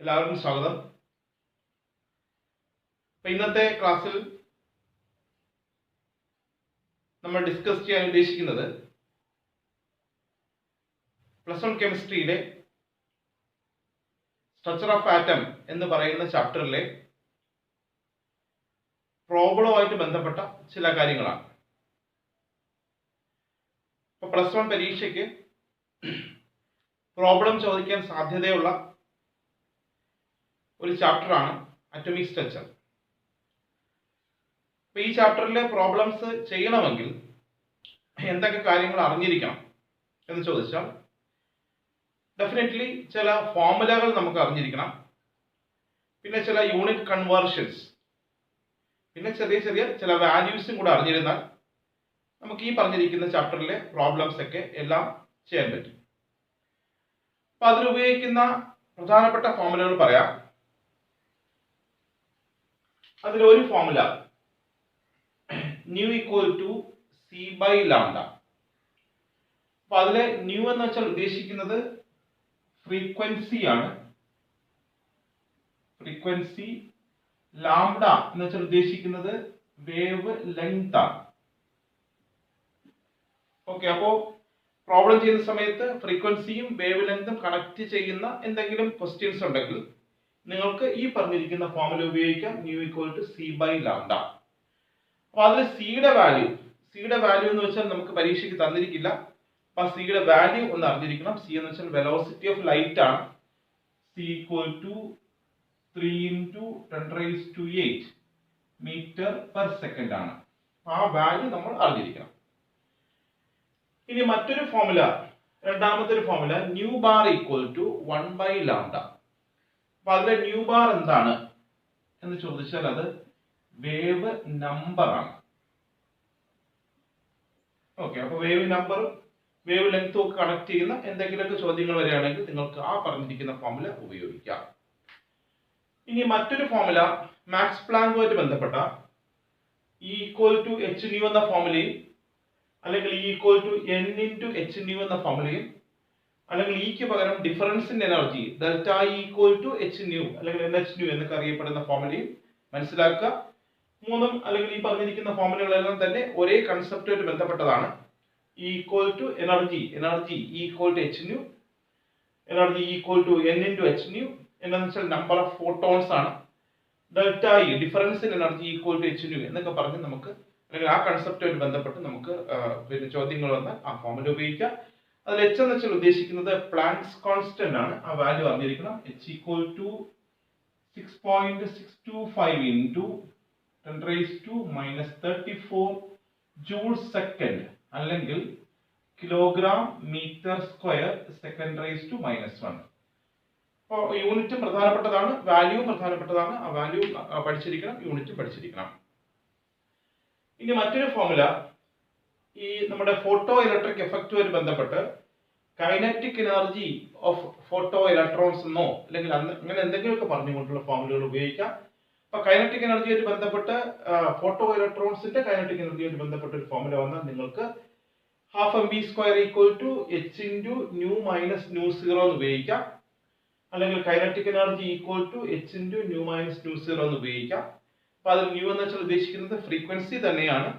എല്ലാവർക്കും സ്വാഗതം. ഇന്നത്തെ ക്ലാസ്സിൽ നമ്മൾ ഡിസ്കസ് ചെയ്യാൻ ഉദ്ദേശിക്കുന്നത് +1 കെമിസ്ട്രിയിലെ സ്ട്രക്ചർ ഓഫ് ആറ്റം എന്ന് പറയുന്ന ചാപ്റ്ററിലെ പ്രോബ്ലവുമായിട്ട് ബന്ധപ്പെട്ട ചില കാര്യങ്ങളാണ്. ഇപ്പോൾ +1 പരീക്ഷയ്ക്ക് പ്രോബ്ലം ചോദിക്കാൻ സാധ്യതയുള്ള ഒരു ചാപ്റ്ററാണ് അറ്റോമിക് സ്ട്രക്ചർ. അപ്പോൾ ഈ ചാപ്റ്ററിലെ പ്രോബ്ലംസ് ചെയ്യണമെങ്കിൽ എന്തൊക്കെ കാര്യങ്ങൾ അറിഞ്ഞിരിക്കണം എന്ന് ചോദിച്ചാൽ ഡെഫിനറ്റ്ലി ചില ഫോർമുലകൾ നമുക്ക് അറിഞ്ഞിരിക്കണം, പിന്നെ ചില യൂണിറ്റ് കൺവേർഷൻസ്, പിന്നെ ചെറിയ ചെറിയ ചില വാല്യൂസും കൂടെ അറിഞ്ഞിരുന്നാൽ നമുക്ക് ഈ പറഞ്ഞിരിക്കുന്ന ചാപ്റ്ററിലെ പ്രോബ്ലംസ് ഒക്കെ എല്ലാം ചെയ്യാൻ പറ്റും. അപ്പോൾ അതിലുപയോഗിക്കുന്ന പ്രധാനപ്പെട്ട ഫോർമുലകൾ പറയാം. അതിലൊരു formula nu equal to C by lambda. അപ്പൊ അതിലെ ന്യൂ എന്ന് വെച്ചാൽ ഉദ്ദേശിക്കുന്നത് ഫ്രീക്വൻസി ആണ്. ഫ്രീക്വൻസി. ലാംഡ എന്ന് വെച്ചാൽ ഉദ്ദേശിക്കുന്നത് വേവ് ലെങ്ത് ആണ്. ഓക്കെ, അപ്പോ പ്രോബ്ലം ചെയ്യുന്ന സമയത്ത് ഫ്രീക്വൻസിയും വേവ് ലെങ്തും കണക്ട് ചെയ്യുന്ന എന്തെങ്കിലും ക്വസ്റ്റ്യൻസ് ഉണ്ടെങ്കിൽ നിങ്ങൾക്ക് ഈ പറഞ്ഞിരിക്കുന്ന ഫോർമുല ഉപയോഗിക്കാം, nu equal to C by lambda. അപ്പൊ അതിൽ സിയുടെ വാല്യൂ എന്ന് വെച്ചാൽ നമുക്ക് പരീക്ഷയ്ക്ക് തന്നിരിക്കില്ല. അപ്പൊ സിയുടെ വാല്യൂ ഒന്ന് അറിഞ്ഞിരിക്കണം. സി എന്ന് വെച്ചാൽ വെലോസിറ്റി ഓഫ് ലൈറ്റ് ആണ്. C equal to 3 × 10⁸ metre per second ആണ്. ആ വാല്യൂ നമ്മൾ അറിഞ്ഞിരിക്കണം. ഇനി മറ്റൊരു ഫോർമുല, രണ്ടാമത്തെ ഒരു formula nu bar equal to 1 by lambda. അപ്പൊ അതിലെ ന്യൂ ബാർ എന്താണ് എന്ന് ചോദിച്ചാൽ അത് വേവ് നമ്പർ ആണ്. ഓക്കെ, അപ്പൊ വേവ് നമ്പറും വേവ് ലെങ്ത്തും ഒക്കെ കണക്ട് ചെയ്യുന്ന എന്തെങ്കിലുമൊക്കെ ചോദ്യങ്ങൾ വരികയാണെങ്കിൽ നിങ്ങൾക്ക് ആ പറഞ്ഞിരിക്കുന്ന ഫോർമുല ഉപയോഗിക്കാം. ഇനി മറ്റൊരു ഫോർമുല മാക്സ് പ്ലാങ്കുമായിട്ട് ബന്ധപ്പെട്ട E equal to H nu എന്ന ഫോർമുലയും, അല്ലെങ്കിൽ E equal to n × h nu എന്ന ഫോർമുലയും, അല്ലെങ്കിൽ ഇക്ക് പകരം difference in energy delta E equal to H nu അല്ലെങ്കിൽ NH ന്യൂ എന്നൊക്കെ അറിയപ്പെടുന്ന ഫോർമുലയും മനസ്സിലാക്കുക. മൂന്നും അല്ലെങ്കിൽ ഈ പറഞ്ഞിരിക്കുന്ന ഫോർമുലകളെല്ലാം തന്നെ ഒരേ കൺസെപ്റ്റുമായിട്ട് ബന്ധപ്പെട്ടതാണ്. E equal to energy E equal to H nu, energy E equal to n × h nu എന്ന് വെച്ചാൽ നമ്പർ ഓഫ് ഫോട്ടോൺസ് ആണ്. Delta E difference in energy equal to H nu എന്നൊക്കെ പറഞ്ഞ് നമുക്ക് അല്ലെങ്കിൽ ആ കൺസെപ്റ്റുമായിട്ട് ബന്ധപ്പെട്ട് നമുക്ക് പിന്നെ ചോദ്യങ്ങൾ വന്നാൽ ആ ഫോർമുല ഉപയോഗിക്കാം. അതിൽ h എന്ന് വെച്ചാൽ ഉദ്ദേശിക്കുന്നത് പ്ലാങ്ക്സ് കോൺസ്റ്റന്റ് ആണ്. ആ വാല്യൂ അറിഞ്ഞിരിക്കണം. h equal to 6.625 × 10⁻34 joules second അല്ലെങ്കിൽ കിലോഗ്രാം മീറ്റർ സ്ക്വയർ (10⁻⁻1). അപ്പോൾ യൂണിറ്റും പ്രധാനപ്പെട്ടതാണ്, വാല്യൂവും പ്രധാനപ്പെട്ടതാണ്. ആ വാല്യൂ പഠിച്ചിരിക്കണം, യൂണിറ്റും പഠിച്ചിരിക്കണം. ഇനി മറ്റൊരു ഫോർമുല ഈ നമ്മുടെ ഫോട്ടോ ഇലക്ട്രിക് എഫക്റ്റുമായിട്ട് ബന്ധപ്പെട്ട് kinetic energy of photo electrons എന്നോ അല്ലെങ്കിൽ അങ്ങനെ എന്തെങ്കിലുമൊക്കെ പറഞ്ഞുകൊണ്ടുള്ള ഫോർമുലകൾ ഉപയോഗിക്കാം. അപ്പൊ കൈനറ്റിക് എനർജിയായിട്ട് ബന്ധപ്പെട്ട് ഫോട്ടോ ഇലക്ട്രോൺസിന്റെ കൈനറ്റിക് എനർജിയായിട്ട് ബന്ധപ്പെട്ട ഒരു ഫോർമുല വന്നാൽ നിങ്ങൾക്ക് ½ mv² = h × nu minus nu 0 എന്ന് ഉപയോഗിക്കാം. അല്ലെങ്കിൽ kinetic energy equal to h × nu minus nu 0 എന്ന് ഉപയോഗിക്കാം. അപ്പൊ അതിൽ ന്യൂ എന്ന് വെച്ചാൽ ഉദ്ദേശിക്കുന്നത് ഫ്രീക്വൻസി തന്നെയാണ്.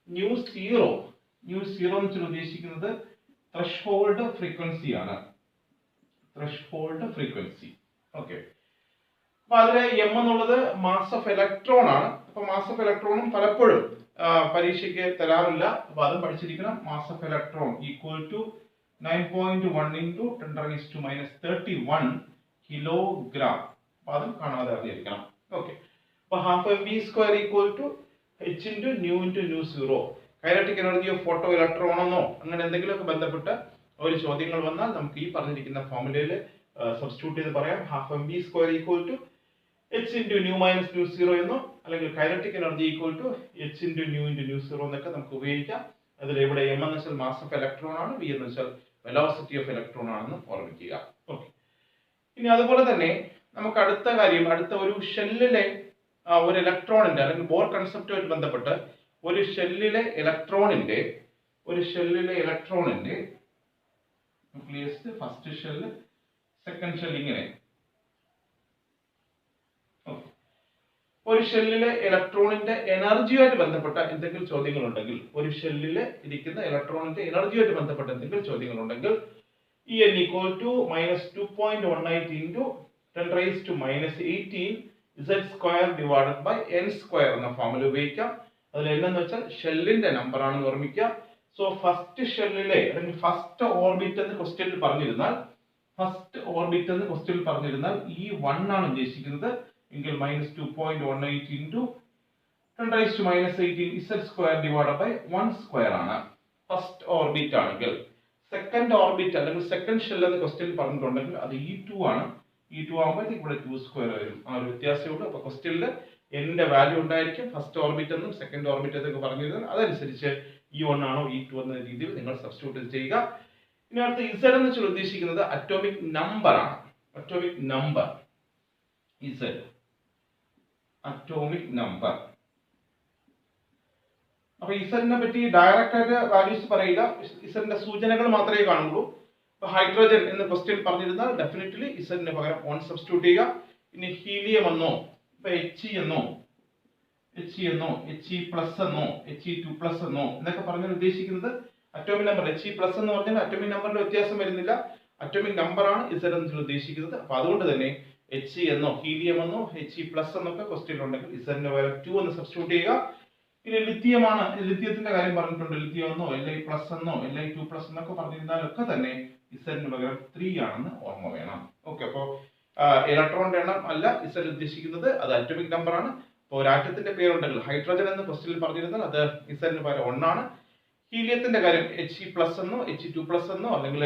ന്യൂ സീറോ എന്ന് വെച്ചാൽ ഉദ്ദേശിക്കുന്നത് ത്രെഷ്ഹോൾഡ് ഫ്രീക്വൻസി ആണ്. ത്രെഷ്ഹോൾഡ് ഫ്രീക്വൻസി. ഓക്കെ, അപ്പൊ അതിലെ m എന്നുള്ളത് മാസ് ഓഫ് ഇലക്ട്രോൺ ആണ്. അപ്പൊ മാസ് ഓഫ് ഇലക്ട്രോണും പലപ്പോഴും പരീക്ഷയ്ക്ക് തരാറില്ല. അപ്പൊ അതും പഠിച്ചിരിക്കണം. Mass of electron equal to 9.1 × 10⁻31 kilogram. അപ്പൊ അതും കാണാതെ അറിഞ്ഞിരിക്കണം. ഓക്കെ, അപ്പൊ ½ mv² equal to h × nu 0. Kinetic energy of photo electron എന്നോ അങ്ങനെ എന്തെങ്കിലുമൊക്കെ ബന്ധപ്പെട്ട ഒരു ചോദ്യങ്ങൾ വന്നാൽ നമുക്ക് ഈ പറഞ്ഞിരിക്കുന്ന ഫോർമുലയിൽ സബ്സ്റ്റിറ്റ്യൂട്ട് ചെയ്ത് പറയാം. ½ mv² equal to h × nu minus nu 0 എന്നോ അല്ലെങ്കിൽ kinetic energy equal to h × nu 0 എന്നൊക്കെ നമുക്ക് ഉപയോഗിക്കാം. അതിൽ ഇവിടെ m എന്ന് വെച്ചാൽ മാസ് ഓഫ് ഇലക്ട്രോൺ ആണ്, v എന്ന് വെച്ചാൽ വെലോസിറ്റി ഓഫ് ഇലക്ട്രോൺ ആണെന്ന് ഓർമ്മിക്കുക. ഓക്കെ, ഇനി അതുപോലെ തന്നെ നമുക്ക് അടുത്ത ഒരു ഷെല്ലിലെ ഒരു ഇലക്ട്രോണിന്റെ അല്ലെങ്കിൽ ബോർ കൺസെപ്റ്റുമായിട്ട് ബന്ധപ്പെട്ട് ഒരു ഷെല്ലിലെ ഇലക്ട്രോണിന്റെ nucleus first shell second shell ഇങ്ങനെ ഒരു ഷെല്ലിലെ ഇലക്ട്രോണിന്റെ എനർജിയുമായിട്ട് ബന്ധപ്പെട്ട എന്തെങ്കിലും ചോദ്യങ്ങൾ ഉണ്ടെങ്കിൽ, ഒരു ഷെല്ലിൽ ഇരിക്കുന്ന ഇലക്ട്രോണിന്റെ എനർജിയുമായിട്ട് ബന്ധപ്പെട്ട എന്തെങ്കിലും ചോദ്യങ്ങൾ ഉണ്ടെങ്കിൽ En equal to minus 2.18 into 10 raised to minus 18 z square divided by n square എന്ന ഫോർമുല ഉപയോഗിക്കാം. അതിൽ എന്താന്ന് വെച്ചാൽ ഷെല്ലിന്റെ നമ്പർ ആണെന്ന് ഓർമ്മിക്കുക. സോ ഫസ്റ്റ് ഷെല്ലിലെ അല്ലെങ്കിൽ ഫസ്റ്റ് ഓർബിറ്റ് എന്ന് ക്വസ്റ്റ്യനിൽ പറഞ്ഞിരുന്നാൽ ഈ 1 ആണ് ഉദ്ദേശിക്കുന്നത് എങ്കിൽ minus 2.18 into 10 raised to minus 18 z square divided by 1 square ആണ് ഫസ്റ്റ് ഓർബിറ്റ് ആണെങ്കിൽ. സെക്കൻഡ് ഓർബിറ്റ് അല്ലെങ്കിൽ സെക്കൻഡ് ഷെൽ എന്ന് ക്വസ്റ്റ്യനിൽ പറഞ്ഞിട്ടുണ്ടെങ്കിൽ അത് E2 ആണ്. E2 ആകുമ്പോഴത്തേക്ക് ഇവിടെ 2 സ്ക്വയർ വരും. ആ ഒരു വ്യത്യാസമുള്ളൂ. അപ്പോൾ ക്വസ്റ്റ്യനിൽ n വാല്യൂ ഉണ്ടായിരിക്കും. ഫസ്റ്റ് ഓർബിറ്റ് എന്നും സെക്കൻഡ് ഓർബിറ്റ് എന്നൊക്കെ പറഞ്ഞിരുന്നാൽ അതനുസരിച്ച് E1 ആണോ E2 എന്ന രീതിയിൽ നിങ്ങൾ സബ്സ്റ്റിറ്റ്യൂട്ട് ചെയ്യുക. ഇനി അടുത്ത Z എന്ന് വെച്ചാൽ ഉദ്ദേശിക്കുന്നത് അറ്റോമിക് നമ്പർ ആണ്. Atomic number Z, atomic number. അപ്പൊ ഇസഡിനെ പറ്റി ഡയറക്റ്റ് ആയിട്ട് വാല്യൂസ് പറയില്ല, ഇസഡിന്റെ സൂചനകൾ മാത്രമേ കാണുള്ളൂ. ഇപ്പൊ ഹൈഡ്രജൻ എന്ന് ക്വസ്റ്റ്യൻ പറഞ്ഞിരുന്നാൽ ഡെഫിനറ്റ്ലി ഇസഡിന് പകരം 1 സബ്സ്റ്റിറ്റ്യൂട്ട് ചെയ്യുക. ഇനി ഹീലിയം എന്നോ ഇപ്പൊ He എന്നോ He പ്ലസ് എന്നോ He2+ എന്നോ എന്നൊക്കെ പറഞ്ഞാൽ ഉദ്ദേശിക്കുന്നത് അറ്റോമിക് നമ്പർ. He പ്ലസ് എന്ന് പറഞ്ഞാൽ അറ്റോമിക് നമ്പറിൽ വ്യത്യാസം വരുന്നില്ല, അറ്റോമിക് നമ്പർ ആണ് ഇസഡ് എന്ന് ഉദ്ദേശിക്കുന്നത്. അപ്പൊ അതുകൊണ്ട് തന്നെ He എന്നോ ഹീലിയം എന്നോ He+ എന്നൊക്കെ ക്വസ്റ്റ്യൻ ഉണ്ടെങ്കിൽ ഇസഡിന് പകരം 2 എന്ന് സബ്സ്റ്റിറ്റ്യൂട്ട് ചെയ്യുക. ഇനി ലിത്തിയമാണ്, ലിത്തിയത്തിന്റെ കാര്യം പറഞ്ഞിട്ടുണ്ട്. ലിത്തിയം എന്നോ Li+ എന്നോ Li2+ എന്നൊക്കെ പറഞ്ഞിരുന്നാലൊക്കെ തന്നെ ഇസഡിന് പകരം 3 ആണെന്ന് ഓർമ്മ വേണം. ഓക്കെ, അപ്പോൾ ഇലക്ട്രോണിന്റെ എണ്ണം അല്ല ഇസഡ് ഉദ്ദേശിക്കുന്നത്, അത് അറ്റോമിക് നമ്പർ ആണ്. അപ്പോൾ ഒരു ആറ്റത്തിന്റെ പേരുണ്ടെങ്കിൽ ഹൈഡ്രജൻ എന്ന് ക്വസ്റ്റ്യനിൽ പറഞ്ഞിരുന്നാൽ അത് ഇസഡിന് പകരം 1 ആണ്. ഹീലിയത്തിന്റെ കാര്യം He+ എന്നോ He2+ എന്നോ അല്ലെങ്കിൽ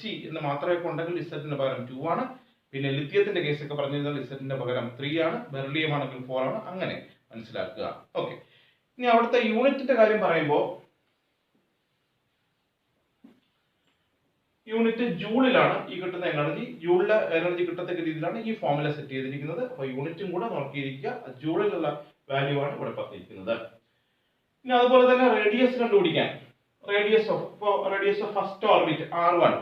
He എന്ന് മാത്രമേ ഉണ്ടെങ്കിൽ ഇസഡിന് പകരം 2 ആണ്. പിന്നെ ലിത്തിയത്തിന്റെ കേസ് ഒക്കെ പറഞ്ഞിരുന്നാൽ ഇസഡിന്റെ പകരം 3 ആണ്. ബെറിലിയം ആണെങ്കിൽ 4 ആണ്. അങ്ങനെ മനസ്സിലാക്കുക. ഓക്കെ, ഇനി അവിടുത്തെ യൂണിറ്റിന്റെ കാര്യം പറയുമ്പോൾ യൂണിറ്റ് ജൂളിലാണ് ഈ കിട്ടുന്ന എനർജി. ജൂളിലെ എനർജി കിട്ടത്തക്ക രീതിയിലാണ് ഈ ഫോർമുല സെറ്റ് ചെയ്തിരിക്കുന്നത്. അപ്പൊ യൂണിറ്റും കൂടെ നോക്കിയിരിക്കുക. ജൂളിലുള്ള വാല്യൂ ആണ് ഇവിടെ പറഞ്ഞിരിക്കുന്നത്. ഇനി അതുപോലെ തന്നെ റേഡിയസ് കണ്ടുപിടിക്കാൻ, radius of first orbit R1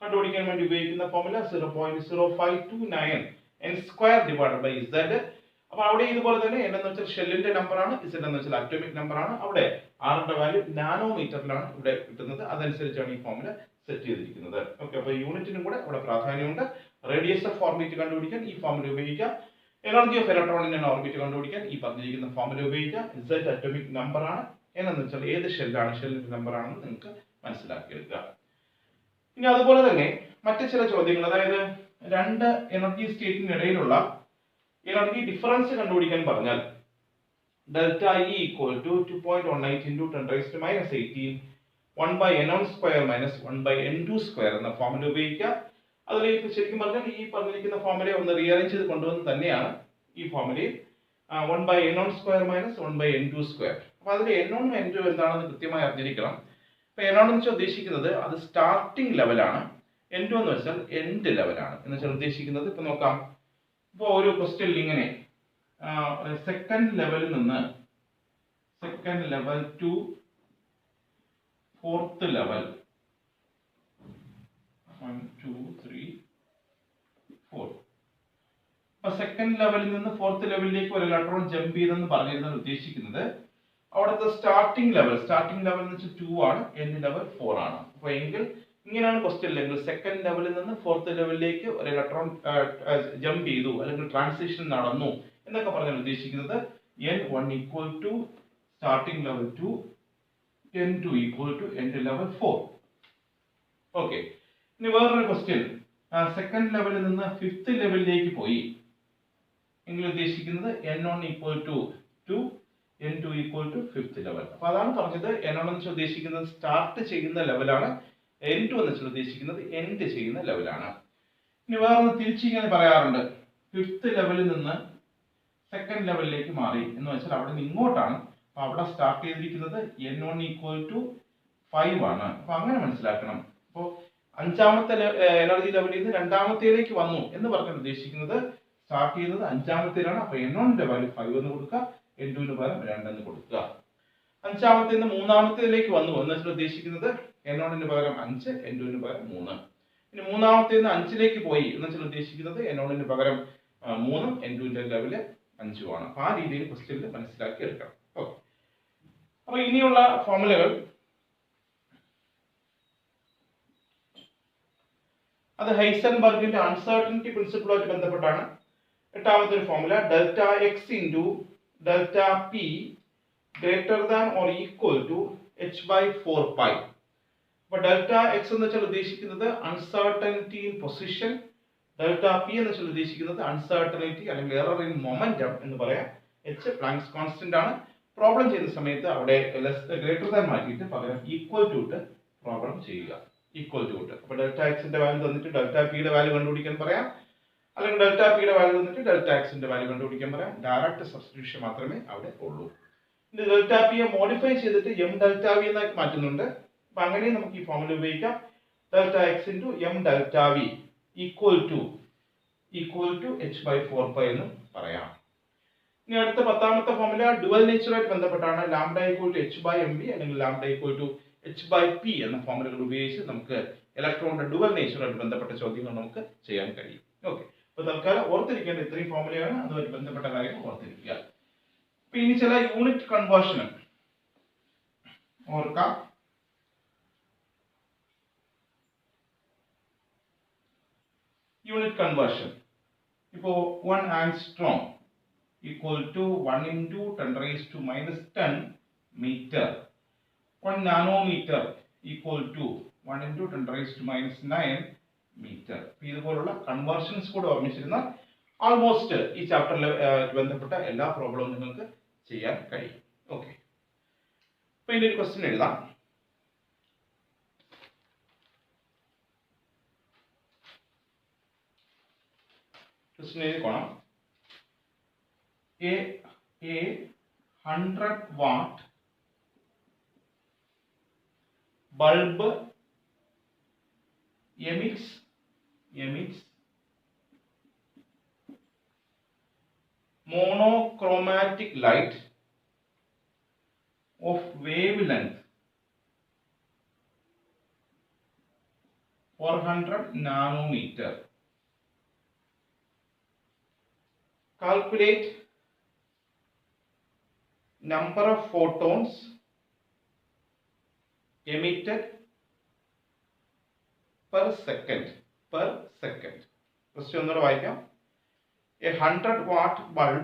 കണ്ടുപിടിക്കാൻ വേണ്ടി ഉപയോഗിക്കുന്ന formula 0.0529 n² divided by z. അപ്പൊ അവിടെ ഇതുപോലെ തന്നെ n എന്ന് വെച്ചാൽ ഷെല്ലിന്റെ നമ്പർ ആണ്, z എന്ന് വെച്ചാൽ അറ്റോമിക് നമ്പർ ആണ്. അവിടെ R ന്റെ വാല്യൂ നാനോമീറ്ററിലാണ് ഇവിടെ കിട്ടുന്നത്. അതനുസരിച്ചാണ് ഈ ഫോർമുല സെറ്റ് ചെയ്തിരിക്കുന്നത്. ഓക്കെ, അപ്പൊ യൂണിറ്റിനും കൂടെ അവിടെ പ്രാധാന്യമുണ്ട്. റേഡിയസ് ഓഫ് ഓർബിറ്റ് കണ്ടുപിടിക്കാൻ ഈ ഫോർമുല ഉപയോഗിക്കാം. Energy of electron in orbit കണ്ടുപിടിക്കാൻ ഈ പറഞ്ഞിരിക്കുന്ന ഫോർമുല ഉപയോഗിക്കാം. z അറ്റോമിക് നമ്പർ ആണ്, n എന്ന് വെച്ചാൽ ഏത് ഷെല്ലാണ്, ഷെല്ലിന്റെ നമ്പർ ആണെന്ന് നിങ്ങൾക്ക് മനസ്സിലാക്കിയെടുക്കുക. ഇനി അതുപോലെ തന്നെ മറ്റു ചില ചോദ്യങ്ങൾ, അതായത് രണ്ട് എനർജി സ്റ്റേറ്റിനിടയിലുള്ള എനർജി ഡിഫറൻസ് കണ്ടുപിടിക്കാൻ പറഞ്ഞാൽ delta E equal to 2.18 into 10 raised to minus 18 1/n² minus 1/n² എന്ന ഫോർമുല ഉപയോഗിക്കുക. അതിലേക്ക് ശരിക്കും പറഞ്ഞാൽ ഈ പറഞ്ഞിരിക്കുന്ന ഫോർമുലയെ ഒന്ന് റീഅറേഞ്ച് ചെയ്ത് കൊണ്ടുവന്ന് തന്നെയാണ് ഈ ഫോർമുലയിൽ 1/n² minus 1/n². അപ്പൊ അതിൽ n1 n2 എന്താണെന്ന് കൃത്യമായി അറിഞ്ഞിരിക്കണം. അപ്പൊ n1 എന്ന് വെച്ചാൽ ഉദ്ദേശിക്കുന്നത് അത് സ്റ്റാർട്ടിംഗ് ലെവലാണ്, n2 എന്ന് വെച്ചാൽ എൻഡ് ലെവലാണ് എന്ന് വെച്ചാൽ ഉദ്ദേശിക്കുന്നത്. ഇപ്പൊ നോക്കാം, ഇപ്പോൾ ഒരു ക്വസ്റ്റ്യനിൽ ഇങ്ങനെ സെക്കൻഡ് ലെവലിൽ നിന്ന് second level two fourth level 1 2 3 4. അപ്പൊ സെക്കൻഡ് ലെവലിൽ നിന്ന് ഫോർത്ത് ലെവലിലേക്ക് ഒരു ഇലക്ട്രോൺ ജമ്പ് ചെയ്തെന്ന് പറഞ്ഞിരുന്നത് ഉദ്ദേശിക്കുന്നത് അവിടുത്തെ സ്റ്റാർട്ടിംഗ് ലെവൽ എന്ന് വെച്ചാൽ 2 ആണ്, എൻഡ് ലെവൽ 4 ആണ്. അപ്പൊ എങ്കിൽ ഇങ്ങനെയാണ് ക്വസ്റ്റ്യൻ എങ്കിൽ സെക്കൻഡ് ലെവലിൽ നിന്ന് ഫോർത്ത് ലെവലിലേക്ക് ഒരു ഇലക്ട്രോൺ ജമ്പ് ചെയ്തു അല്ലെങ്കിൽ ട്രാൻസിഷൻ നടന്നു എന്നൊക്കെ പറഞ്ഞാൽ ഉദ്ദേശിക്കുന്നത് n1 equal to starting level 2, n2 equal to end level 4. Okay, ഇനി വേറൊരു ക്വസ്റ്റ്യൻ, സെക്കൻഡ് ലെവലിൽ നിന്ന് ഫിഫ്ത്ത് ലെവലിലേക്ക് പോയി എങ്കിൽ ഉദ്ദേശിക്കുന്നത് n1 equal to 2, n2 equal to fifth level. അപ്പൊ അതാണ് പറഞ്ഞത്, n1 എന്ന് വെച്ചാൽ ഉദ്ദേശിക്കുന്നത് സ്റ്റാർട്ട് ചെയ്യുന്ന ലെവലാണ്, n2 എന്ന് വെച്ചാൽ ഉദ്ദേശിക്കുന്നത് എൻഡ് ചെയ്യുന്ന ലെവലാണ്. ഇനി വേറൊന്ന് തിരിച്ചിങ്ങനെ പറയാറുണ്ട്, ഫിഫ്ത്ത് ലെവലിൽ നിന്ന് സെക്കൻഡ് ലെവലിലേക്ക് മാറി എന്ന് വെച്ചാൽ അവിടെ നിന്ന് ഇങ്ങോട്ടാണ്. അപ്പൊ അവിടെ സ്റ്റാർട്ട് ചെയ്തിരിക്കുന്നത് n1 ഈക്വൽ ടു 5 ആണ്. അപ്പൊ അങ്ങനെ മനസ്സിലാക്കണം. അപ്പോൾ അഞ്ചാമത്തെ എനർജി ലെവലിൽ നിന്ന് രണ്ടാമത്തേലേക്ക് വന്നു എന്ന് പറഞ്ഞാൽ ഉദ്ദേശിക്കുന്നത് സ്റ്റാർട്ട് ചെയ്യുന്നത് അഞ്ചാമത്തേലാണ്. അപ്പൊ n1ന്റെ വാല്യൂ 5 എന്ന് കൊടുക്കുക, n2ന് പകരം 2 എന്ന് കൊടുക്കുക. അഞ്ചാമത്തിൽ നിന്ന് മൂന്നാമത്തേലേക്ക് വന്നു എന്ന് വെച്ചാൽ ഉദ്ദേശിക്കുന്നത് n1ന് പകരം 5, n2ന് പകരം 3. ഇനി മൂന്നാമത്തിൽ നിന്ന് 5ലേക്ക് പോയി എന്ന് വെച്ചാൽ ഉദ്ദേശിക്കുന്നത് n1ന് പകരം 3, n2ന്റെ ലെവല് 5 ആണ്. അപ്പോൾ ആ രീതിയിൽ ക്വസ്റ്റ്യനിൽ മനസ്സിലാക്കി എടുക്കണം. ഓക്കെ. അപ്പോൾ ഇനിയുള്ള ഫോർമുലകൾ അത് ഹൈസൻബർഗിന്റെ അൺസർട്ടനിറ്റി പ്രിൻസിപ്പിളുമായിട്ട് ബന്ധപ്പെട്ടാണ്. എട്ടാമത്തെ ഒരു formula delta X into delta P greater than or equal to h/4π. അപ്പോൾ ഡെൽറ്റ എക്സ് എന്ന് വെച്ചാൽ ഉദ്ദേശിക്കുന്നത് uncertainty in position, delta P എന്ന് വെച്ചാൽ ഉദ്ദേശിക്കുന്നത് അൺസർട്ടനിറ്റി അല്ലെങ്കിൽ എറർ ഇൻ മൊമെന്റം എന്ന് പറയാം. h പ്ലാങ്ക്സ് കോൺസ്റ്റന്റ് ആണ്. പ്രോബ്ലം ചെയ്യുന്ന സമയത്ത് അവിടെ ഗ്രേറ്റർ ദാൻ മാറ്റിയിട്ട് പകരം ഈക്വൽ ടു ഇട്ട് പ്രോബ്ലം ചെയ്യുക. ഈക്വൽ ടു ഇട്ട്. അപ്പോൾ ഡെൽറ്റ എക്സിന്റെ വാല്യൂ തന്നിട്ട് ഡെൽറ്റ പിയുടെ വാല്യൂ കണ്ടുപിടിക്കാൻ പറയാം, അല്ലെങ്കിൽ ഡെൽറ്റ പിയുടെ വാല്യൂ തന്നിട്ട് ഡെൽറ്റ എക്സിന്റെ വാല്യൂ കണ്ടുപിടിക്കാൻ പറയാം. ഡയറക്റ്റ് സബ്സ്റ്റിറ്റ്യൂഷൻ മാത്രമേ അവിടെ ഉള്ളൂ. ഇത് ഡെൽറ്റ പിയെ മോഡിഫൈ ചെയ്തിട്ട് എം ഡെൽറ്റ വി എന്നാക്കി മാറ്റുന്നുണ്ട്. അപ്പൊ അങ്ങനെ നമുക്ക് ഈ ഫോർമുല ഉപയോഗിക്കാം. Delta X into M delta V equal to h/4π എന്ന് പറയാം. ഇനി അടുത്ത പത്താമത്തെ ഫോർമുല ഡുവൽ നേച്ചറുമായിട്ട് ബന്ധപ്പെട്ടാണ്. ലാംഡ ഈക്വൽ ടു h/mv അല്ലെങ്കിൽ ലാംഡ ഈക്വൽ ടു h/p എന്ന ഫോർമുലകൾ ഉപയോഗിച്ച് നമുക്ക് ഇലക്ട്രോണിന്റെ ഡുവൽ നേച്ചറുമായിട്ട് ബന്ധപ്പെട്ട ചോദ്യങ്ങൾ നമുക്ക് ചെയ്യാൻ കഴിയും. ഓക്കെ. അപ്പോൾ തൽക്കാലം ഓർത്തിരിക്കേണ്ട ഇത്രയും ഫോർമുലയാണ്. അതുമായിട്ട് ബന്ധപ്പെട്ട കാര്യം ഓർത്തിരിക്കുക. അപ്പൊ ഇനി ചില യൂണിറ്റ് കൺവേർഷൻ ഓർക്കാം. യൂണിറ്റ് കൺവേർഷൻ ഇപ്പോ 1 angstrom equal to 1 into 10 raised to minus 10 meter. 1 nanometer equal to 1 into 10 raised to minus 9 meter. ഇതുപോലുള്ള കൺവേർഷൻസ് കൂടെ ഓർമ്മിച്ചിരുന്നാൽ ആൾമോസ്റ്റ് ഈ ചാപ്റ്ററിൽ ബന്ധപ്പെട്ട എല്ലാ പ്രോബ്ലവും നിങ്ങൾക്ക് ചെയ്യാൻ കഴിയും. ഓക്കെ. അപ്പൊ ഇതിന്റെ ഒരു ക്വസ്റ്റ്യൻ എഴുതാം. Question എഴുതിക്കോണം. A 100 watt bulb emits monochromatic light of wavelength 400 nanometer. Calculate number of photons emitted per second. Question ഒന്നുകൂടെ വായിക്കാം. A 100 watt bulb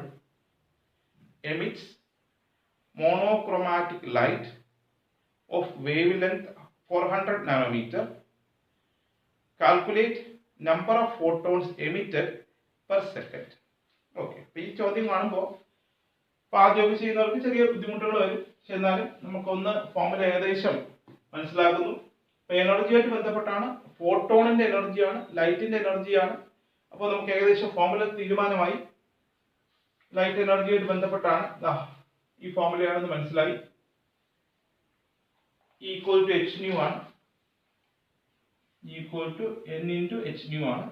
emits monochromatic light of wavelength 400 nanometer. Calculate number of photons emitted per second. Okay. അപ്പോൾ ഈ ചോദ്യം കാണുമ്പോൾ ആദ്യമൊക്കെ ചെയ്യുന്നവർക്ക് ചെറിയ ബുദ്ധിമുട്ടുകൾ വരും. പക്ഷെ എന്നാലും നമുക്കൊന്ന് ഫോർമുല ഏകദേശം മനസ്സിലാക്കുന്നു. അപ്പൊ എനർജിയായിട്ട് ബന്ധപ്പെട്ടാണ്. ഫോട്ടോണിന്റെ എനർജിയാണ്, ലൈറ്റിന്റെ എനർജിയാണ്. അപ്പോൾ നമുക്ക് ഏകദേശം ഫോർമുല തീരുമാനമായി. ലൈറ്റ് എനർജിയായിട്ട് ബന്ധപ്പെട്ടാണ്. ഈ ഫോർമുലയാണെന്ന് മനസ്സിലായി. ഈക്വൽ ടു h nu ആണ്. Equal to n into h nu ആണ്.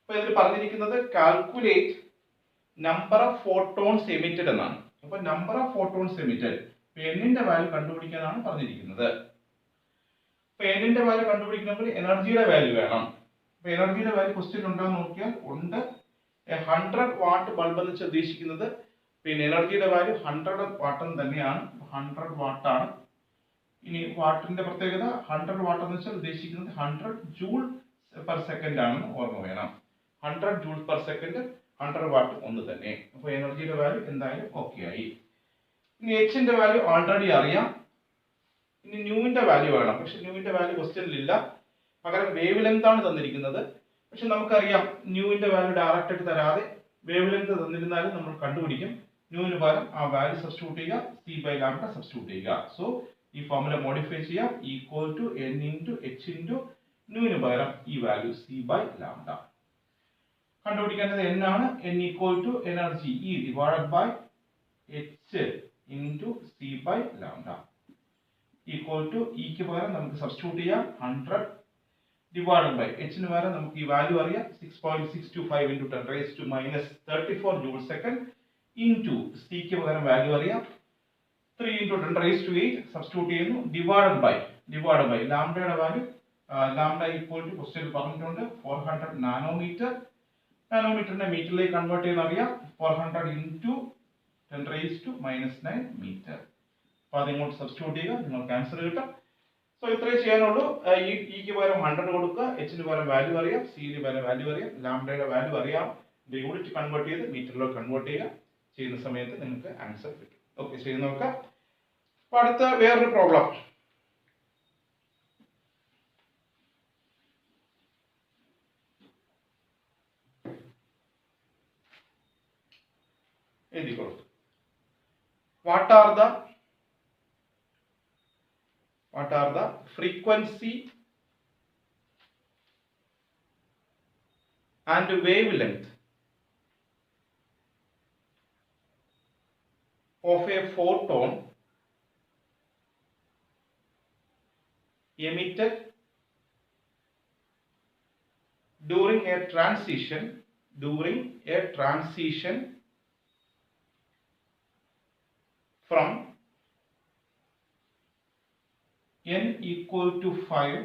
അപ്പൊ ഇതിൽ പറഞ്ഞിരിക്കുന്നത് calculate number of photons emitted എന്നാണ്. അപ്പൊ നമ്പർ ഓഫ് ഫോട്ടോൺസ് എമിറ്റഡ് എന്നിന്റെ വാല്യൂ കണ്ടുപിടിക്കാനാണ് പറഞ്ഞിരിക്കുന്നത്. അപ്പൊ എന്നിന്റെ വാല്യൂ കണ്ടുപിടിക്കണമെങ്കിൽ എനർജിയുടെ വാല്യൂ വേണം. അപ്പൊ എനർജിയുടെ വാല്യൂ ക്വസ്റ്റ്യൻ ഉണ്ടോ എന്ന് നോക്കിയാൽ ഉണ്ട്. 100 വാട്ട് ബൾബ് എന്ന് വെച്ചാൽ ഉദ്ദേശിക്കുന്നത് പിന്നെ എനർജിയുടെ വാല്യൂ 100 വാട്ട് തന്നെയാണ്. 100 വാട്ട് ആണ്. ഇനി വാട്ടിന്റെ പ്രത്യേകത 100 വാട്ട് എന്ന് വെച്ചാൽ ഉദ്ദേശിക്കുന്നത് 100 ജൂൾ പെർ സെക്കൻഡ് ആണെന്ന് ഓർമ്മ വേണം. 100 ജൂൾ പെർ സെക്കൻഡ് 100 വാട്ട് ഒന്ന് തന്നെ. അപ്പോൾ എനർജിയുടെ വാല്യൂ എന്തായാലും ഓക്കെ ആയി. ഇനി എച്ചിന്റെ വാല്യൂ ഓൾറെഡി അറിയാം. ഇനി ന്യൂവിന്റെ വാല്യൂ വേണം. പക്ഷെ ന്യൂവിന്റെ വാല്യൂ ക്വസ്റ്റ്യനിൽ ഇല്ല. പകരം വേവ് ലെങ്ത് ആണ് തന്നിരിക്കുന്നത്. പക്ഷെ നമുക്കറിയാം ന്യൂവിന്റെ വാല്യൂ ഡയറക്റ്റ് ആയിട്ട് തരാതെ വേവ് ലെങ്ത് തന്നിരുന്നാലും നമ്മൾ കണ്ടുപിടിക്കും. ന്യൂവിന് പകരം ആ വാല്യൂ സബ്സ്റ്റിറ്റ്യൂട്ട് ചെയ്യുക, സി ബൈ ലാംഡ സബ്സ്റ്റിറ്റ്യൂട്ട് ചെയ്യുക. സോ ഈ ഫോർമുല മോഡിഫൈ ചെയ്യാം. Equal to n into h into ന്യൂവിന് പകരം ഈ വാല്യൂ സി ബൈ ലാംഡ. കണ്ടുപിടിക്കേണ്ടത് n ആണ്. n equal to energy E divided by h into c by lambda equal to ഇക്ക് പകരം നമുക്ക് സബ്സ്റ്റിറ്റ്യൂട്ട് ചെയ്യാം. 100 ഡിവൈഡഡ് ബൈ h ന് പകരം നമുക്ക് ഈ വാല്യൂ അറിയാം. 6.625 into 10 raised to minus 34 joule second into c ക്ക് പകരം വാല്യൂ അറിയാം. 3 into 10 raised to 8 സബ്സ്റ്റിറ്റ്യൂട്ട് ചെയ്യുന്നു. ഡിവൈഡഡ് ബൈ ലാംഡയുടെ വാല്യൂ ലാംഡ ഈക്വൽ ടു ക്വസ്റ്റ്യനിൽ പറഞ്ഞിട്ടുണ്ട് 400 നാനോമീറ്റർ. നാനോമീറ്ററിനെ മീറ്ററിലേക്ക് കൺവേർട്ട് ചെയ്യുന്ന അറിയാം. 400 ഇൻറ്റു 10⁻⁻⁹ മീറ്റർ. അപ്പോൾ അതിങ്ങോട്ട് സബ്സ്റ്റിറ്റ്യൂട്ട് ചെയ്യുക, നിങ്ങൾക്ക് ആൻസർ കിട്ടും. സോ ഇത്രയും ചെയ്യാനുള്ളൂ. ഇക്ക് പകരം 100 കൊടുക്കുക, എച്ചിന് പകരം വാല്യൂ അറിയാം, സിന് പകരം വാല്യൂ അറിയാം, ലാംഡയുടെ വാല്യൂ അറിയാം. യൂണിറ്റ് കൺവേർട്ട് ചെയ്ത് മീറ്ററിലേക്ക് കൺവേർട്ട് ചെയ്യുന്ന സമയത്ത് നിങ്ങൾക്ക് ആൻസർ കിട്ടും. ഓക്കെ, ചെയ്ത് നോക്കാം. അപ്പോൾ അടുത്ത വേറൊരു problem. എഴുതിക്കോളൂ. What are the frequency and wavelength of a photon emitted during a transition from n equal to 5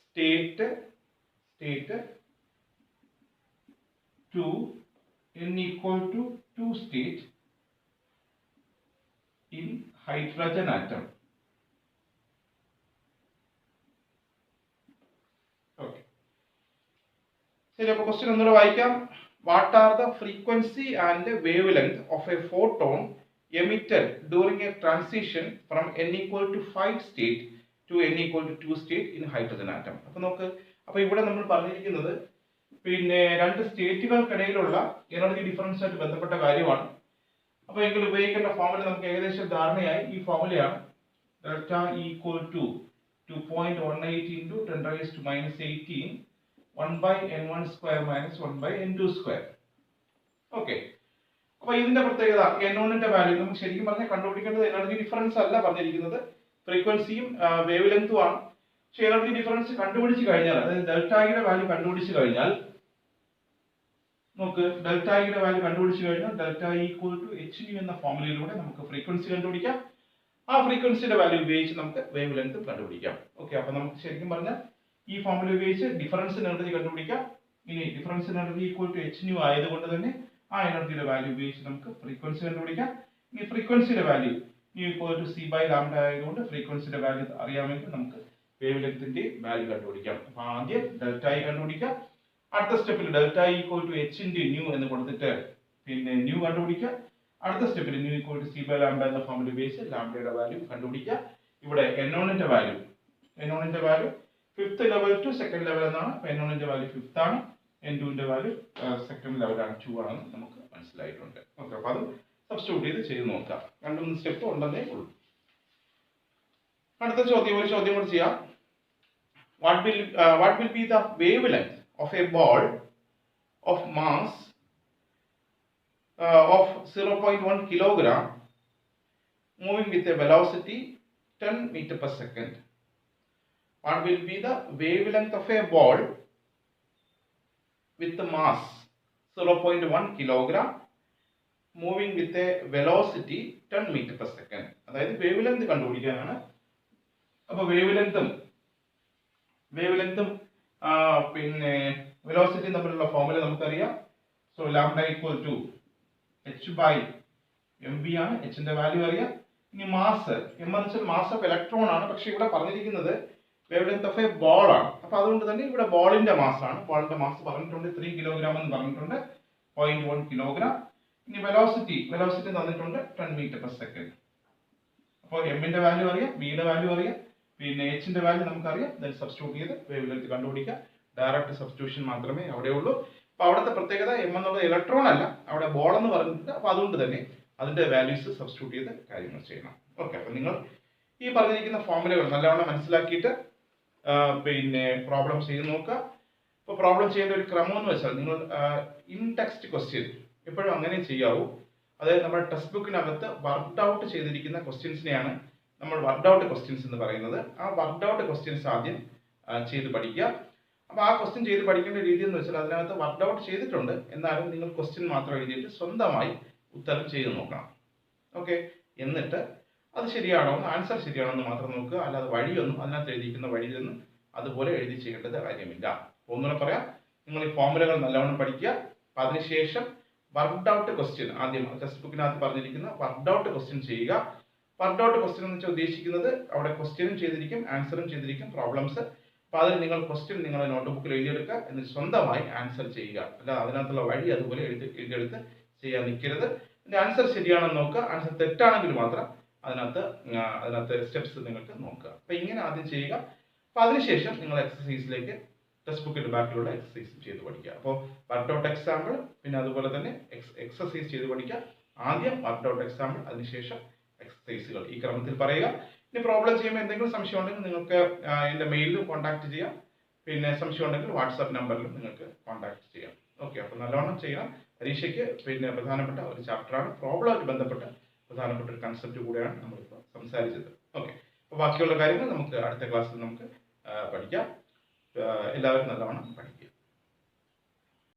state to n equal to 2 state in hydrogen atom. Okay. ശരി, അപ്പോൾ ക്വസ്റ്റ്യൻ ഒന്നുകൂടെ വായിക്കാം. What are the frequency and wavelength of a photon emitted during a transition from n equal to 5 state to n equal to 2 state in hydrogen atom? അപ്പോൾ ഇവിടെ നമ്മൾ പറഞ്ഞിരിക്കുന്നത് പിന്നെ രണ്ട് സ്റ്റേറ്റുകൾക്കിടയിലുള്ള എനർജി ഡിഫറൻസ് ആയിട്ട് ബന്ധപ്പെട്ട കാര്യമാണ്. അപ്പോൾ എങ്കിൽ ഉപയോഗിക്കേണ്ട ഫോർമുല നമുക്ക് ഏകദേശം ധാരണയായി. ഈ ഫോർമുലയാണ് delta equal to 2.18 into 10⁻⁻18 1/n1² minus 1/n2². Okay, അപ്പൊ ഇതിന്റെ പ്രത്യേകത n1ന്റെ വാല്യൂ നമുക്ക് ശരിക്കും പറഞ്ഞാൽ കണ്ടുപിടിക്കേണ്ടത് എനർജി ഡിഫറൻസ് അല്ല പറഞ്ഞിരിക്കുന്നത്, ഫ്രീക്വൻസിയും വേവ് ലെങ്തും ആണ്. പക്ഷെ എനർജി ഡിഫറൻസ് കണ്ടുപിടിച്ച് കഴിഞ്ഞാൽ, അതായത് ഡെൽറ്റയുടെ വാല്യൂ കണ്ടുപിടിച്ച് കഴിഞ്ഞാൽ, നമുക്ക് ഡെൽറ്റയുടെ വാല്യൂ കണ്ടുപിടിച്ച് കഴിഞ്ഞാൽ ഡെൽറ്റ ഈക്വൽ ടു hν എന്ന ഫോർമുലയിലൂടെ നമുക്ക് ഫ്രീക്വൻസി കണ്ടുപിടിക്കാം. ആ ഫ്രീക്വൻസിയുടെ വാല്യൂ ഉപയോഗിച്ച് നമുക്ക് വേവ് ലെങ്ത് കണ്ടുപിടിക്കാം. ഓക്കെ, അപ്പൊ നമുക്ക് ശരിക്കും പറഞ്ഞാൽ ഈ ഫോർമുല ഉപയോഗിച്ച് ഡിഫറൻസ് എനർജി കണ്ടുപിടിക്കാം. ഇനി difference energy equal to hν ആയതുകൊണ്ട് തന്നെ ആ എനർജിയുടെ വാല്യൂ ഉപയോഗിച്ച് നമുക്ക് ഫ്രീക്വൻസി കണ്ടുപിടിക്കാം. ഇനി ഫ്രീക്വൻസിയുടെ വാല്യൂ ഈക്വൽ ടു c/λ ആയതുകൊണ്ട് ഫ്രീക്വൻസിയുടെ വാല്യൂ അറിയാമെങ്കിൽ നമുക്ക് വേവ് ലെങ്ത്തിന്റെ വാല്യൂ കണ്ടുപിടിക്കാം. അപ്പൊ ആദ്യം ഡെൽറ്റ കണ്ടുപിടിക്കാം. അടുത്ത സ്റ്റെപ്പിൽ delta equal to h × nu എന്ന് കൊടുത്തിട്ട് പിന്നെ ന്യൂ കണ്ടുപിടിക്കുക. അടുത്ത സ്റ്റെപ്പിൽ ന്യൂ ഈക്വൽ ടു c/λ എന്ന ഫോർമുല ഉപയോഗിച്ച് ലാംഡയുടെ വാല്യൂ കണ്ടുപിടിക്കുക. ഇവിടെ n1ന്റെ value fifth level to second level എന്നാണ്. n1ന്റെ വാല്യൂ 5th ആണ്, n2ന്റെ വാല്യൂ സെക്കൻഡ് ലെവലാണ് 2 ആണെന്ന് നമുക്ക് മനസ്സിലായിട്ടുണ്ട്. ഓക്കെ, അപ്പൊ അത് സബ്സ്റ്റിറ്റ്യൂട്ട് ചെയ്ത് നോക്കാം. 2-3 സ്റ്റെപ്പ് ഉണ്ടെന്നേ ഉള്ളൂ. അടുത്ത ചോദ്യം, ഒരു ചോദ്യം കൂടി ചെയ്യാം. What will be the wavelength of a ball of mass of 0.1 kilogram moving with a velocity 10 meter per second? What will be the wavelength of a ball with the mass 0.1 kilogram moving with a velocity 10 meter per second? അതായത് wave length കണ്ടുപിടിക്കാനാണ്. അപ്പൊ wave ലെങ്തും പിന്നെ velocity തമ്മിലുള്ള formula നമുക്കറിയാം. So lambda equal to h/mv ആണ്. എച്ചിന്റെ value അറിയാം. ഇനി mass, m എന്ന് വെച്ചാൽ മാസ് ഓഫ് ഇലക്ട്രോൺ ആണ്. പക്ഷെ ഇവിടെ പറഞ്ഞിരിക്കുന്നത് wave length of A ball ആണ്. അപ്പൊ അതുകൊണ്ട് തന്നെ ഇവിടെ ബോളിന്റെ മാസ് ആണ്. ബോളിന്റെ മാസ് പറഞ്ഞിട്ടുണ്ട് 3 കിലോഗ്രാം എന്ന് പറഞ്ഞിട്ടുണ്ട്, 0.1 കിലോഗ്രാം. ഇനി വെലോസിറ്റി തന്നിട്ടുണ്ട് 10 മീറ്റർ പെർ സെക്കൻഡ്. അപ്പോൾ എമ്മിന്റെ വാല്യൂ അറിയാം, വിയുടെ വാല്യൂ അറിയാം, പിന്നെ എച്ചിന്റെ വാല്യൂ നമുക്കറിയാം. ദെൻ സബ്സ്റ്റിറ്റ്യൂട്ട് ചെയ്ത് വേവ് ലെങ്ത് കണ്ടുപിടിക്കാം. ഡയറക്റ്റ് സബ്സ്റ്റിറ്റ്യൂഷൻ മാത്രമേ അവിടെ ഉള്ളൂ. അപ്പൊ അവിടുത്തെ പ്രത്യേകത എം എന്നുള്ളത് ഇലക്ട്രോൺ അല്ല, അവിടെ ബോൾ എന്ന് പറഞ്ഞിട്ടുണ്ട്. അപ്പൊ അതുകൊണ്ട് തന്നെ അതിന്റെ വാല്യൂസ് സബ്സ്റ്റിറ്റ്യൂട്ട് ചെയ്ത് കാര്യങ്ങൾ ചെയ്യണം. ഓക്കെ, അപ്പൊ നിങ്ങൾ ഈ പറഞ്ഞിരിക്കുന്ന ഫോർമുലകൾ നല്ലവണ്ണം മനസ്സിലാക്കിയിട്ട് പിന്നെ പ്രോബ്ലം ചെയ്ത് നോക്കുക. ഇപ്പോൾ പ്രോബ്ലം ചെയ്യേണ്ട ഒരു ക്രമം എന്ന് വെച്ചാൽ നിങ്ങൾ ഇൻ ടെക്സ്റ്റ് ക്വസ്റ്റ്യൻ എപ്പോഴും അങ്ങനെ ചെയ്യാവൂ. അതായത് നമ്മുടെ ടെക്സ്റ്റ് ബുക്കിനകത്ത് വർക്ക്ഡ് ഔട്ട് ചെയ്തിരിക്കുന്ന ക്വസ്റ്റ്യൻസിനെയാണ് നമ്മൾ വർക്ക്ഡ് ഔട്ട് ക്വസ്റ്റ്യൻസ് എന്ന് പറയുന്നത്. ആ വർക്ക്ഡ് ഔട്ട് ക്വസ്റ്റ്യൻസ് ആദ്യം ചെയ്ത് പഠിക്കുക. അപ്പോൾ ആ ക്വസ്റ്റ്യൻ ചെയ്ത് പഠിക്കേണ്ട രീതി എന്ന് വെച്ചാൽ അതിനകത്ത് വർക്ക്ഡ് ഔട്ട് ചെയ്തിട്ടുണ്ട്, എന്നാലും നിങ്ങൾ ക്വസ്റ്റ്യൻ മാത്രം എഴുതിയിട്ട് സ്വന്തമായി ഉത്തരം ചെയ്ത് നോക്കണം. ഓക്കെ, എന്നിട്ട് അത് ശരിയാണോ, ആൻസർ ശരിയാണോ എന്ന് മാത്രം നോക്കുക. അല്ലാതെ വഴിയൊന്നും അതിനകത്ത് എഴുതിയിരിക്കുന്ന വഴിയൊന്നും അതുപോലെ എഴുതി ചെയ്യേണ്ടത് കാര്യമില്ല. ഒന്നുകൂടെ പറയാം, നിങ്ങൾ ഈ ഫോർമുലകൾ നല്ലവണ്ണം പഠിക്കുക. അപ്പം അതിനുശേഷം വർക്ക്ഡ് ഔട്ട് ക്വസ്റ്റ്യൻ, ആദ്യം ടെക്സ്റ്റ് ബുക്കിനകത്ത് പറഞ്ഞിരിക്കുന്ന വർക്ക്ഡ് ഔട്ട് ക്വസ്റ്റ്യൻ ചെയ്യുക. വർക്ക്ഡ് ഔട്ട് ക്വസ്റ്റ്യൻ എന്ന് വെച്ചാൽ ഉദ്ദേശിക്കുന്നത് അവിടെ ക്വസ്റ്റ്യനും ചെയ്തിരിക്കും, ആൻസറും ചെയ്തിരിക്കും, പ്രോബ്ലംസ്. അപ്പോൾ അതിൽ നിങ്ങൾ ക്വസ്റ്റ്യൻ നിങ്ങളുടെ നോട്ട്ബുക്കിൽ എഴുതിയെടുക്കുക, എന്നിട്ട് സ്വന്തമായി ആൻസർ ചെയ്യുക. അല്ല അതിനകത്തുള്ള വഴി അതുപോലെ എഴുതിയെടുത്ത് ചെയ്യാൻ നിൽക്കരുത്. അതിൻ്റെ ആൻസർ ശരിയാണെന്ന് നോക്കുക, ആൻസർ തെറ്റാണെങ്കിൽ മാത്രം അതിനകത്ത് സ്റ്റെപ്സ് നിങ്ങൾക്ക് നോക്കുക. അപ്പോൾ ഇങ്ങനെ ആദ്യം ചെയ്യുക. അപ്പോൾ അതിനുശേഷം നിങ്ങൾ എക്സസൈസിലേക്ക് ടെക്സ്റ്റ് ബുക്കിന്റെ ബാക്കിലുള്ള എക്സസൈസ് ചെയ്ത് പഠിക്കുക. അപ്പോൾ വർക്ക്ഡ് ഔട്ട് എക്സാമ്പിൾ, പിന്നെ അതുപോലെ തന്നെ എക്സസൈസ് ചെയ്ത് പഠിക്കുക. ആദ്യം വർക്ക്ഡ് ഔട്ട് എക്സാമ്പിൾ, അതിനുശേഷം എക്സസൈസുകൾ, ഈ ക്രമത്തിൽ പറയുക. ഇനി പ്രോബ്ലം ചെയ്യുമ്പോൾ എന്തെങ്കിലും സംശയം ഉണ്ടെങ്കിൽ നിങ്ങൾക്ക് എൻ്റെ മെയിലിലും കോൺടാക്ട് ചെയ്യാം. പിന്നെ സംശയം ഉണ്ടെങ്കിൽ വാട്സാപ്പ് നമ്പറിലും നിങ്ങൾക്ക് കോൺടാക്ട് ചെയ്യാം. ഓക്കെ, അപ്പോൾ നല്ലവണ്ണം ചെയ്യണം. പരീക്ഷയ്ക്ക് പിന്നെ പ്രധാനപ്പെട്ട ഒരു ചാപ്റ്ററാണ്, പ്രോബ്ലമായിട്ട് ബന്ധപ്പെട്ട പ്രധാനപ്പെട്ട ഒരു കൺസെപ്റ്റ് കൂടെയാണ് നമ്മളിപ്പോൾ സംസാരിച്ചത്. ഓക്കെ, അപ്പോൾ ബാക്കിയുള്ള കാര്യങ്ങൾ നമുക്ക് അടുത്ത ക്ലാസ്സിൽ നമുക്ക് പഠിക്കാം. എല്ലാവരും നല്ലവണ്ണം പഠിക്കും.